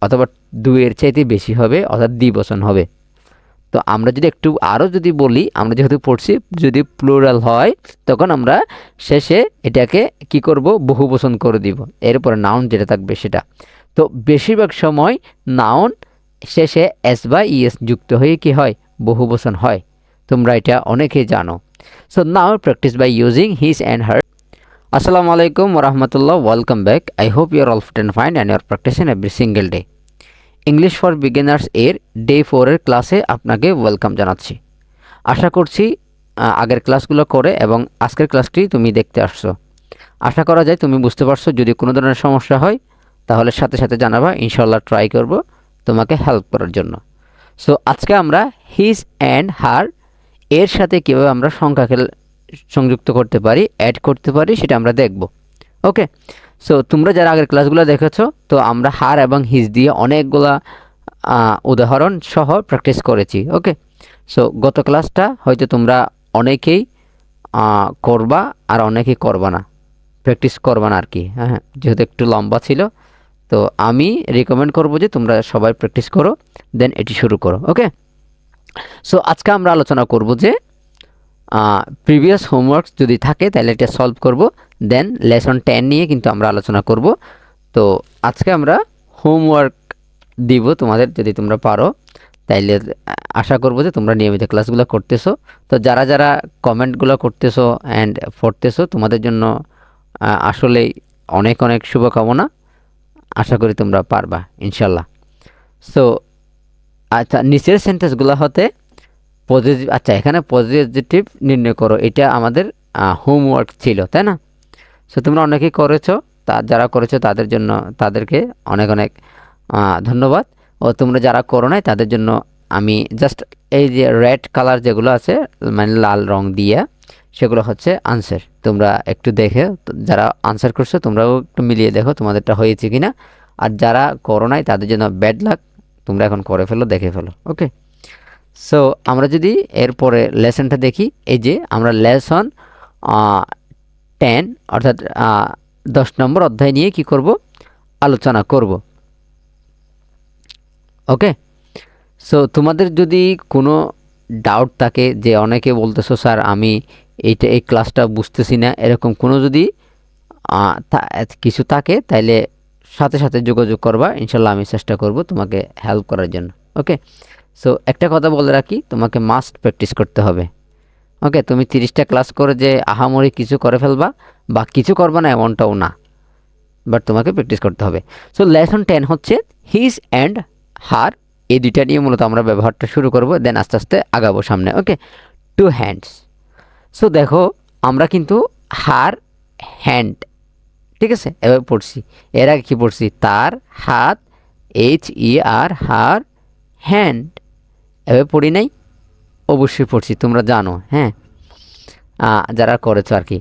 অথবা 2 এর চাইতে বেশি হবে অর্থাৎ দ্বিবচন হবে। তো আমরা যদি একটু আরও যদি বলি, আমরা যেহেতু পড়ছি যদি প্লুরাল হয় তখন আমরা শেষে এটাকে কি করব, বহুবচন করে দিব, এরপরে নাউন যেটা থাকবে সেটা। তো বেশিরভাগ সময় নাউন শেষে এস বা ইএস যুক্ত হয়ে কি হয়, বহুবচন হয়। তোমরা এটা অনেকেই জানো। So now practice by using his and her. আসসালামু আলাইকুম ওরহমতুল্লাহ, welcome back. I hope you are all fit and fine and you are practicing every single day. English for beginners এর ডে 4 এর ক্লাসে আপনাকে ওয়েলকাম জানাচ্ছি। আশা করছি আগের ক্লাসগুলো করে এবং আজকের ক্লাসটি তুমি দেখতে আসছো। আশা করা যায় তুমি বুঝতে পারছো। যদি কোনো ধরনের সমস্যা হয় তাহলে সাথে সাথে জানাবা, ইনশাল্লাহ ট্রাই করব তোমাকে হেল্প করার জন্য। সো আজকে আমরা হিজ অ্যান্ড হার এর সাথে কীভাবে আমরা সংখ্যাকে সংযুক্ত করতে পারি, অ্যাড করতে পারি, সেটা আমরা দেখব। ওকে, সো তোমরা যারা আগের ক্লাসগুলো দেখেছো, তো আমরা হার এবং হিজ দিয়ে অনেকগুলা উদাহরণ সহ প্র্যাকটিস করেছি। ওকে, সো গত ক্লাসটা হয়তো তোমরা অনেকেই করবা আর অনেকেই করবা না, প্র্যাকটিস করবা না আর কি। হ্যাঁ, যেহেতু একটু লম্বা ছিল, তো আমি রিকমেন্ড করবো যে তোমরা সবাই প্র্যাকটিস করো, দেন এটি শুরু করো। ওকে, সো আজকে আমরা আলোচনা করব যে প্রিভিয়াস হোমওয়ার্কস যদি থাকে তাহলে এটা সলভ করব, দেন লেসন 10 নিয়ে কিন্তু আমরা আলোচনা করব। তো আজকে আমরা হোমওয়ার্ক দিব তোমাদের, যদি তোমরা পারো তাইলে আশা করব যে তোমরা নিয়মিত ক্লাসগুলো করতেছো। তো যারা যারা কমেন্টগুলো করতেছো অ্যান্ড পড়তেছো, তোমাদের জন্য আসলেই অনেক অনেক শুভকামনা। আশা করি তোমরা পারবা ইনশাল্লাহ। সো আচ্ছা, নিচের সেন্টেন্সগুলো হতে পজিটিভ, আচ্ছা এখানে পজিটিভ নির্ণয় করো, এটা আমাদের হোমওয়ার্ক ছিল, তাই না? সো তোমরা অনেকেই করেছো, যারা করেছো তাদের জন্য তাদেরকে অনেক অনেক ধন্যবাদ। ও তোমরা যারা করো নাই তাদের জন্য আমি জাস্ট এই যে রেড কালার যেগুলো আছে, মানে লাল রং দিয়ে, সেগুলো হচ্ছে আনসার। তোমরা একটু দেখে, যারা আনসার করছো তোমরাও একটু মিলিয়ে দেখো তোমাদেরটা হয়েছে কিনা। আর যারা করো নাই তাদের জন্য ব্যাড লাক, তোমরা এখন করে ফেলো, দেখে ফেলো। ওকে, সো আমরা যদি এরপরে লেসনটা দেখি, এই যে আমরা লেসন 10 অর্থাৎ 10 নম্বর অধ্যায় নিয়ে কি করব, আলোচনা করব। ওকে, সো তোমাদের যদি কোনো ডাউট থাকে, যে অনেকে বলতেছো স্যার আমি এই ক্লাসটা বুঝতেছি না, এরকম কোনো যদি কিছু থাকে তাইলে সাথে সাথে যোগাযোগ করবা, ইনশাল্লাহ আমি চেষ্টা করব তোমাকে হেল্প করার জন্য। ওকে, সো একটা কথা বলে রাখি, তোমাকে মাস্ট প্র্যাকটিস করতে হবে। ওকে, তুমি 30টা ক্লাস করে যে আহামরি কিছু করে ফেলবা বা কিছু করবা না এমনটাও না, বাট তোমাকে প্র্যাকটিস করতে হবে। সো লেসন 10 হচ্ছে হিজ অ্যান্ড হার, এই দুইটা নিয়ে মূলত আমরা ব্যবহারটা শুরু করব, দেন আস্তে আস্তে আগাবো সামনে। ওকে, টু হ্যান্ডস। সো দেখো আমরা কিন্তু হার, হ্যান্ড, ঠিক আছে, এবার পড়ছি। এর আগে কী পড়ছি, তার হাত, HER, হার, হ্যান্ড, এভাবে পড়ি নাই? অবশ্যই পড়ছি, তোমরা জানো। হ্যাঁ, যারা করেছো আর কি।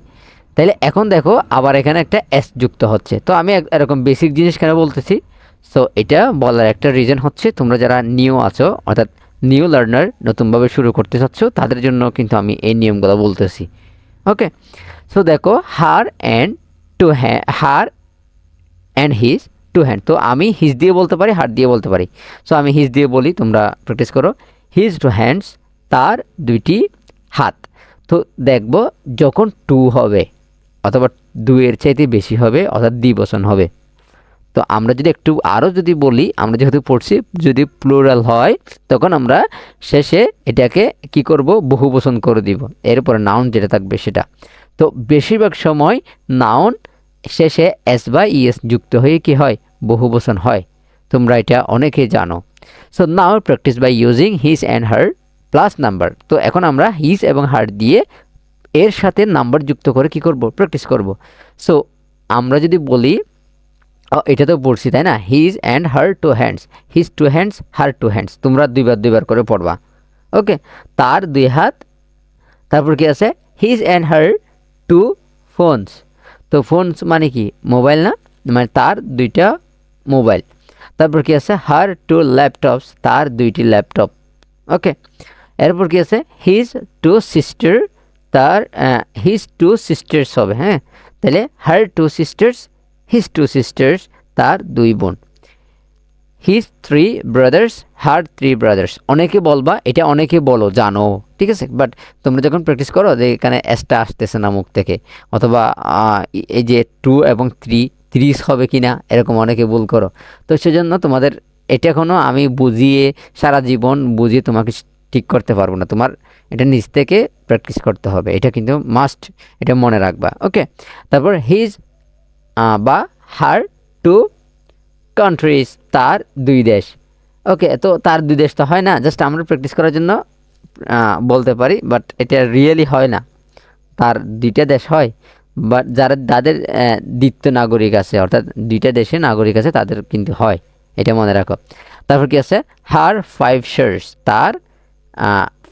তাইলে এখন দেখো আবার এখানে একটা এস যুক্ত হচ্ছে। তো আমি এরকম বেসিক জিনিস কেন বলতেছি, সো এটা বলার একটা রিজন হচ্ছে তোমরা যারা নিউ আছো, অর্থাৎ নিউ লার্নার, নতুনভাবে শুরু করতে চাচ্ছ, তাদের জন্য কিন্তু আমি এই নিয়মগুলো বলতেছি। ওকে, সো দেখো her and to her and his to hand. তো আমি হিজ দিয়ে বলতে পারি, হার দিয়ে বলতে পারি। সো আমি হিজ দিয়ে বলি, তোমরা প্র্যাকটিস করো। হিজ টু হ্যান্ডস, তার দুইটি হাত। তো দেখব যখন টু হবে অথবা 2 এর চাইতে বেশি হবে অর্থাৎ দ্বিবচন হবে। তো আমরা যদি একটু আরও যদি বলি, আমরা যেহেতু পড়ছি যদি প্লুরাল হয় তখন আমরা শেষে এটাকে কি করব, বহুবচন করে দিব, এরপরে নাউন যেটা থাকবে সেটা। তো বেশিরভাগ সময় নাউন শেষে এস বা ইএস যুক্ত হয়ে কি হয়, বহুবচন হয়। তোমরা এটা অনেকেই জানো। So now practice by using his and her plus number. তো এখন আমরা হিজ এবং হার দিয়ে এর সাথে নাম্বার যুক্ত করে কি করব, প্র্যাকটিস করব। সো আমরা যদি বলি, এটা তো পড়ছি তাই না, his and her two hands, his two hands, her two hands, তোমরা দুইবার করে পড়বা। ওকে, তার 2 হাত, তারপর কি আছে, his and her two phones. তো ফোনস মানে কি, মোবাইল না, মানে তার 2টা মোবাইল। তারপর কি আছে, হার টু ল্যাপটপস, তার 2টি ল্যাপটপ। ওকে, এরপর কি আছে, হিজ টু সিস্টার, তার হিজ টু সিস্টার্স হবে। হ্যাঁ, তাহলে her two sisters, his two sisters, তার 2 বোন। His 3 brothers, her 3 brothers. অনেকে বলবা, এটা অনেকে বলো জানো, ঠিক আছে, বাট তোমরা যখন প্র্যাকটিস করো যে এখানে এসটা আসতেছে না মুখ থেকে, অথবা এই যে 2 এবং 3 হবে কি না, এরকম অনেকে ভুল করো। তো সেজন্য তোমাদের এটা এখনও আমি বুঝিয়ে সারা জীবন বুঝিয়ে তোমাকে ঠিক করতে পারবো না, তোমার এটা নিজ থেকে প্র্যাকটিস করতে হবে, এটা কিন্তু মাস্ট, এটা মনে রাখবা। ওকে, তারপর হিজ বা হার 2 কান্ট্রিজ, তার 2 দেশ। ওকে, তো তার 2 দেশ তো হয় না, জাস্ট আমরা প্র্যাকটিস করার জন্য বলতে পারি, বাট এটা রিয়েলি হয় না, তার 2টা দেশ হয়। বাট যাদের দ্বিতীয় নাগরিক আছে, অর্থাৎ 2টা দেশে নাগরিক আছে, তাদের কিন্তু হয়, এটা মনে রাখো। তারপর কি আছে, হার 5 শার্টস, তার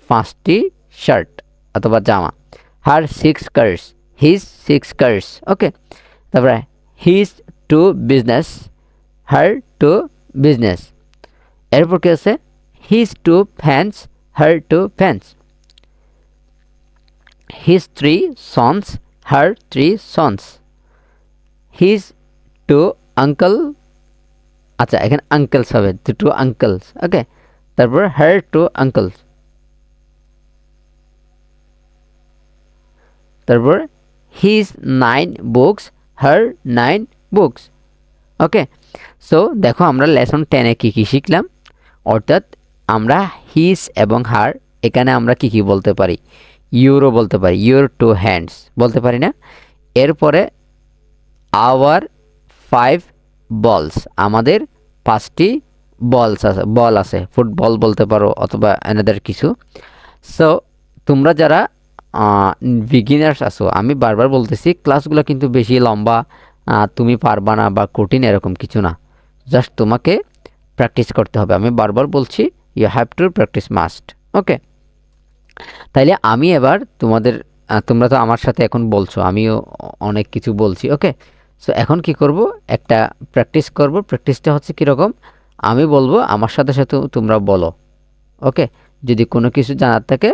5টি শার্ট অথবা জামা। হার 6 কার্স, হিজ 6 কার্স। ওকে, তারপরে হিজ 2 বিজনেস, হার 2 বিজনেস। এরপর কি আছে, হিজ 2 ফ্যান্স, হার 2 ফ্যান্স। হিজ 3 সন্স, হার 3 সন্স। হিজ 2 আঙ্কেল, আচ্ছা এখানে আঙ্কেলস হবে, 2 আঙ্কেলস। ওকে, তারপর হার 2 আঙ্কেলস। তারপর হিজ 9 বুকস, হার 9 বুকস। ওকে, সো দেখো আমরা লেসন 10-এ কী কী শিখলাম, অর্থাৎ আমরা হিজ এবং হার এখানে আমরা কি কি বলতে পারি, ইউরো বলতে পারি, ইউর 2 হ্যান্ডস বলতে পারি না। এরপরে আওয়ার 5 বলস, আমাদের 5টি বল আছে, ফুটবল বলতে পারো অথবা অ্যানাদার কিছু। সো তোমরা যারা বিগিনার্স আছো, আমি বারবার বলতেছি ক্লাসগুলো কিন্তু বেশি লম্বা তুমি পারবা না বা কঠিন এরকম কিছু না, জাস্ট তোমাকে প্র্যাকটিস করতে হবে। আমি বারবার বলছি, you have to practice must. Okay, তাইলে আমি এবার তোমাদের তোমরা তো আমার সাথে এখন বলছো, আমিও অনেক কিছু বলছি। ওকে, সো এখন কি করব, একটা প্র্যাকটিস করব। প্র্যাকটিসটা হচ্ছে কীরকম, আমি বলবো, আমার সাথে সাথে তোমরা বলো। ওকে, যদি কোনো কিছু জানার থাকে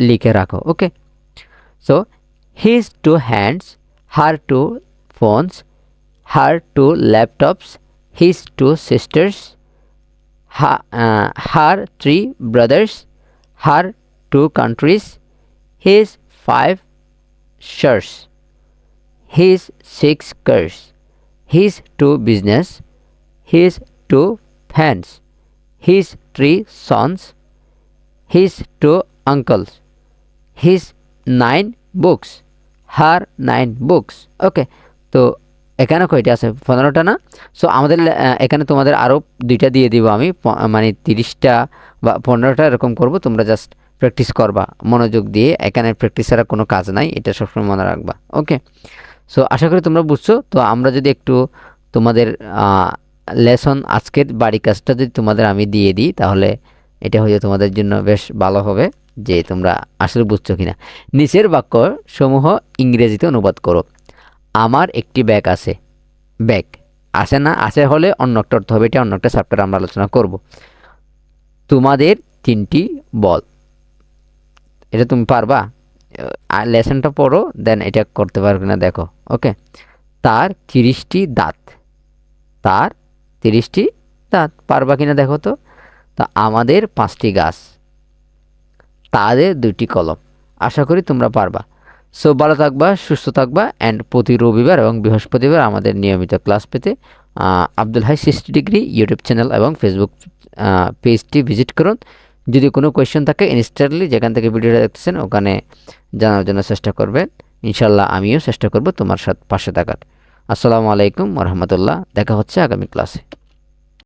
লিখে রাখো। ওকে, সো হিজ 2 হ্যান্ডস, হার 2 ফোনস, হার 2 ল্যাপটপস, হিজ 2 সিস্টার্স, হার 3 ব্রাদার্স, হার 2 countries, his 5 shirts, his 6 cars, his 2 business, his 2 fans, his 3 sons, his 2 uncles, his 9 books, her 9 books. ওকে, তো এখানে কয়টা আছে, 15টা না। সো আমাদের এখানে তোমাদের আরও 2টা দিয়ে দিব আমি, মানে 30টা বা 15টা এরকম করব। তোমরা জাস্ট প্র্যাকটিস করবা মনোযোগ দিয়ে, এখানে প্র্যাকটিস ছাড়া কোনো কাজ নাই, এটা সবসময় মনে রাখবা। ওকে, সো আশা করি তোমরা বুঝছো। তো আমরা যদি একটু তোমাদের লেসন আজকের বাড়ি কাজটা যদি তোমাদের আমি দিয়ে দিই, তাহলে এটা হয়তো তোমাদের জন্য বেশ ভালো হবে, যে তোমরা আসলে বুঝছো কিনা। নিচের বাক্য সমূহ ইংরেজিতে অনুবাদ করো। আমার একটি ব্যাগ আছে, ব্যাগ আছে না, আছে হলে অন্য একটা অর্থ হবে, এটা অন্য একটা চ্যাপ্টারে আমরা আলোচনা করব। তোমাদের 3টি বল, এটা তুমি পারবা, লেসনটা পড়ো, দেন এটা করতে পারবে না দেখো। ওকে, তার 30টি দাঁত, তার 30টি দাঁত, পারবা কিনা দেখো তো। তা আমাদের 5টি গাছ, তাদের 2টি কলম। আশা করি তোমরা পারবা। সো ভালো থাকবা, সুস্থ থাকবা, অ্যান্ড প্রতি রবিবার এবং বৃহস্পতিবার আমাদের নিয়মিত ক্লাস পেতে Abdul Hai 60 degree YouTube channel এবং ফেসবুক পেজটি ভিজিট করুন। যদি কোনো কোয়েশ্চেন থাকে ইনস্ট্যান্টলি যেখান থেকে ভিডিওটা দেখতেছেন ওখানে জানার জন্য চেষ্টা করবেন। ইনশাল্লাহ আমিও চেষ্টা করব তোমার সাথে পাশে থাকার। আসসালামু আলাইকুম ওয়া রাহমাতুল্লাহ, দেখা হচ্ছে আগামী ক্লাসে।